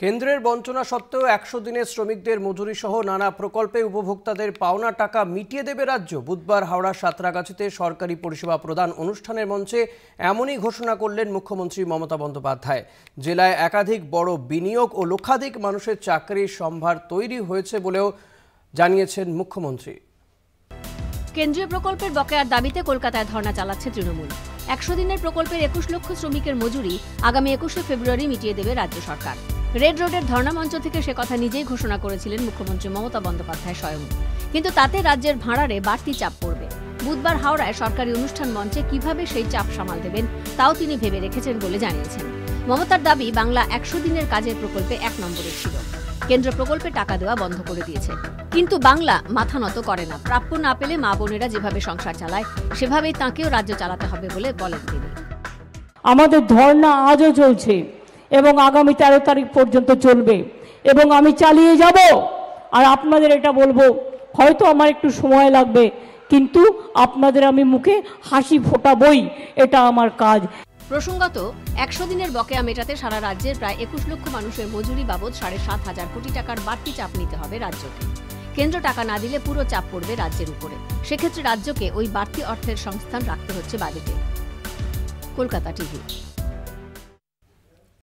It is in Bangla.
কেন্দ্রের বঞ্চনা সত্ত্বেও ১০০ দিনের শ্রমিকদের মজুরি সহ নানা প্রকল্পে উপভোক্তাদের পাওনা টাকা মিটিয়ে দেবে রাজ্য। বুধবার হাওড়ার সাঁতরাগাছিতে সরকারি পরিষেবা প্রদান অনুষ্ঠানের মঞ্চে এমনই ঘোষণা করলেন মুখ্যমন্ত্রী মমতা বন্দ্যোপাধ্যায়। জেলায় একাধিক বড় বিনিয়োগ ও লক্ষাধিক মানুষের চাকরির সম্ভার তৈরি হয়েছে বলেও জানিয়েছেন মুখ্যমন্ত্রী। কেন্দ্রীয় প্রকল্পের বকেয়ার দাবিতে কলকাতায় ধর্ণা চালাচ্ছে তৃণমূল। ১০০ দিনের প্রকল্পের ২১ লক্ষ শ্রমিকের মজুরি আগামী ২১শে ফেব্রুয়ারি মিটিয়ে দেবে রাজ্য সরকার। রেড রোডের ধর্ণা মঞ্চ থেকে সে কথা নিজেই ঘোষণা করেছিলেন মুখ্যমন্ত্রী মমতা বন্দ্যোপাধ্যায় স্বয়ং। কিন্তু তাতে রাজ্যের ভাড়ারে বাড়তি চাপ পড়বে। বুধবার হাওড়ায় সরকারি অনুষ্ঠান মঞ্চে কিভাবে সেই চাপ সামাল দেবেন তাও তিনি ভেবে রেখেছেন বলে জানিয়েছেন। মমতার দাবি, বাংলা ১০০ দিনের কাজের প্রকল্পে ১ নম্বরে ছিল। কেন্দ্র প্রকল্পে টাকা দেওয়া বন্ধ করে দিয়েছে, কিন্তু বাংলা মাথা নত করে না। প্রাপ্য না পেলে মা বোনেরা যেভাবে সংসার চালায় সেভাবেই তাঁকেও রাজ্য চালাতে হবে বলে বলেন তিনি। আমাদের ধর্ণা আজও চলছে এবং আগামী ১৩ তারিখ পর্যন্ত চলবে এবং আমি চালিয়ে যাব। আর আপনাদের এটা বলবো, হয়তো আমার একটু সময় লাগবে, কিন্তু আপনাদের আমি মুখে হাসি ফোটাবই, এটা আমার কাজ। প্রসঙ্গত, ১০০ দিনের বকেয়া মেটাতে সারা রাজ্যের প্রায় ২১ লক্ষ মানুষের মজুরি বাবদ ৭,৫০০ কোটি টাকার বাড়তি চাপ নিতে হবে রাজ্যকে। কেন্দ্র টাকা না দিলে পুরো চাপ পড়বে রাজ্যের উপরে। সেক্ষেত্রে রাজ্যকে ওই বাড়তি অর্থের সংস্থান রাখতে হচ্ছে বাজেটে। কলকাতা টিভি।